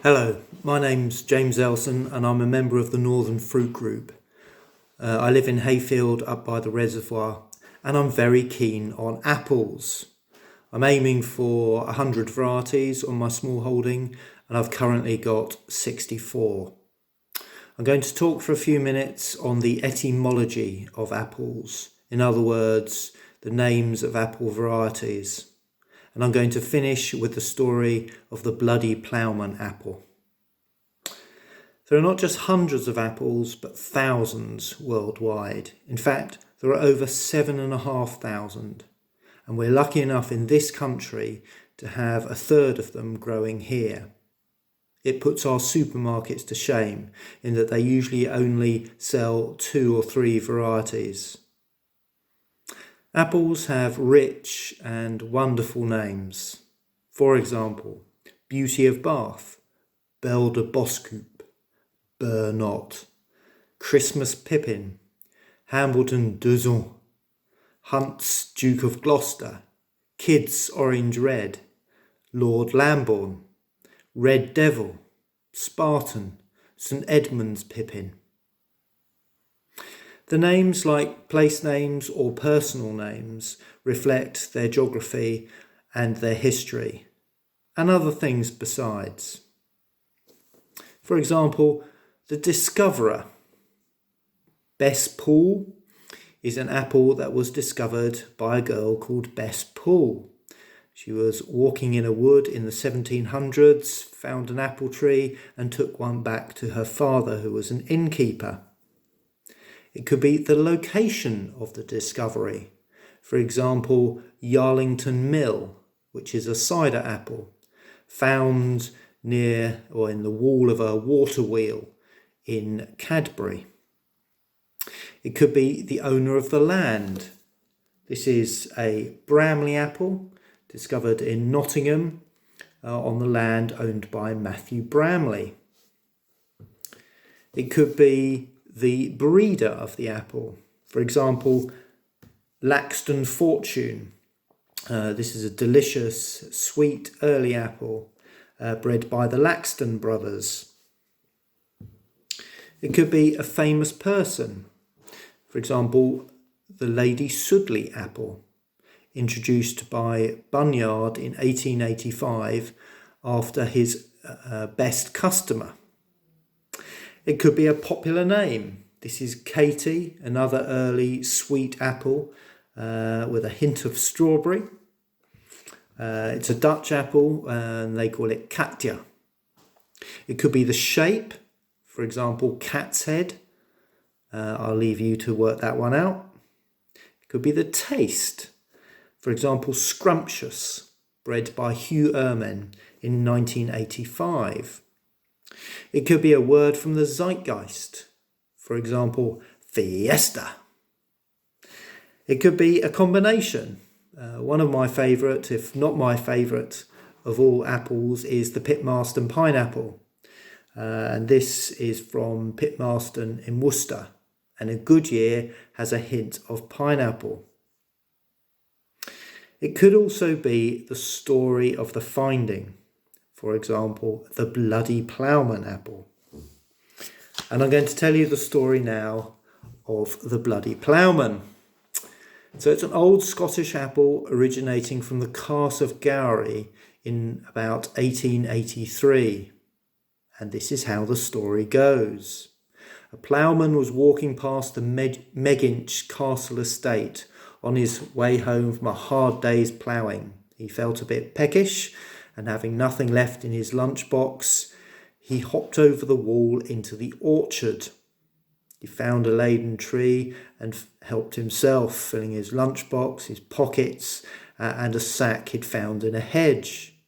Hello, my name's James Ellson and I'm a member of the Northern Fruit Group. I live in Hayfield up by the reservoir and I'm very keen on apples. I'm aiming for 100 varieties on my small holding and I've currently got 64. I'm going to talk for a few minutes on the etymology of apples, in other words, the names of apple varieties. And I'm going to finish with the story of the bloody ploughman apple. There are not just hundreds of apples, but thousands worldwide. In fact, there are over 7,500. And we're lucky enough in this country to have a third of them growing here. It puts our supermarkets to shame in that they usually only sell 2 or 3 varieties. Apples have rich and wonderful names. For example, Beauty of Bath, Belle de Boscoupe, Bernot, Christmas Pippin, Hambleton Duzon, Hunt's Duke of Gloucester, Kidd's Orange Red, Lord Lambourne, Red Devil, Spartan, St Edmund's Pippin. The names, like place names or personal names, reflect their geography and their history, and other things besides. For example, the discoverer. Bess Poole is an apple that was discovered by a girl called Bess Poole. She was walking in a wood in the 1700s, found an apple tree and took one back to her father, who was an innkeeper. It could be the location of the discovery. For example, Yarlington Mill, which is a cider apple, found near or in the wall of a water wheel in Cadbury. It could be the owner of the land. This is a Bramley apple discovered in Nottingham on the land owned by Matthew Bramley. It could be the breeder of the apple. For example, Laxton Fortune. This is a delicious, sweet, early apple bred by the Laxton brothers. It could be a famous person. For example, the Lady Sudley apple, introduced by Bunyard in 1885 after his best customer. It could be a popular name. This is Katie, another early sweet apple with a hint of strawberry. It's a Dutch apple and they call it Katja. It could be the shape, for example, cat's head. I'll leave you to work that one out. It could be the taste, for example, scrumptious, bred by Hugh Erman in 1985. It could be a word from the zeitgeist, for example, fiesta. It could be a combination. One of my favourite, if not my favourite, of all apples is the Pitmarston pineapple. And this is from Pitmarston in Worcester. And a good year has a hint of pineapple. It could also be the story of the finding. For example, the bloody ploughman apple. And I'm going to tell you the story now of the bloody ploughman. So it's an old Scottish apple originating from the Carse of Gowrie in about 1883. And this is how the story goes. A ploughman was walking past the Megginch Castle estate on his way home from a hard day's ploughing. He felt a bit peckish, and having nothing left in his lunchbox, he hopped over the wall into the orchard. He found a laden tree and helped himself, filling his lunchbox, his pockets, and a sack he'd found in a hedge.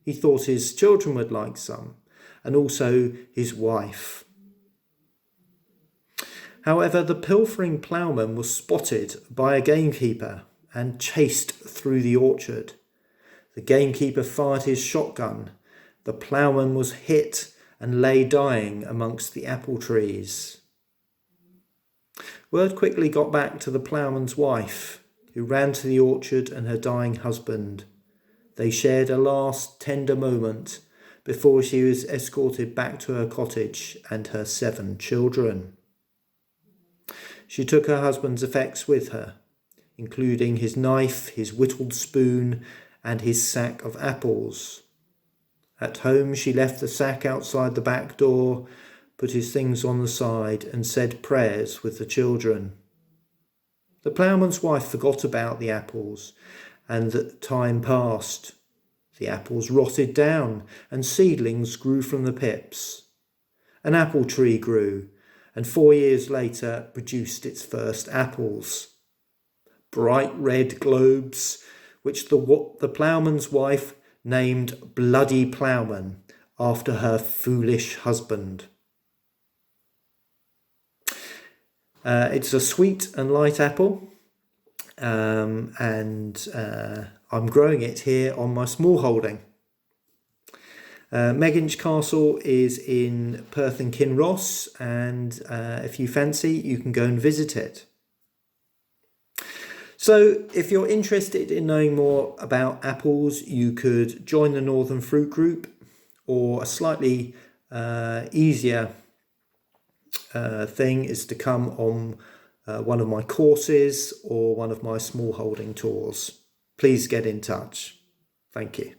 He thought his children would like some, and also his wife. However, the pilfering ploughman was spotted by a gamekeeper and chased through the orchard. The gamekeeper fired his shotgun. The ploughman was hit and lay dying amongst the apple trees. Word quickly got back to the ploughman's wife, who ran to the orchard and her dying husband. They shared a last tender moment before she was escorted back to her cottage and her 7 children. She took her husband's effects with her, including his knife, his whittled spoon, and his sack of apples. At home, she left the sack outside the back door, put his things on the side, and said prayers with the children. The ploughman's wife forgot about the apples, and that time passed. The apples rotted down, and seedlings grew from the pips. An apple tree grew, and 4 years later produced its first apples. Bright red globes, which the ploughman's wife named Bloody Ploughman after her foolish husband. It's a sweet and light apple, and I'm growing it here on my small holding. Megginch Castle is in Perth and Kinross, and if you fancy, you can go and visit it. So if you're interested in knowing more about apples, you could join the Northern Fruit Group, or a slightly easier thing is to come on one of my courses or one of my small holding tours. Please get in touch. Thank you.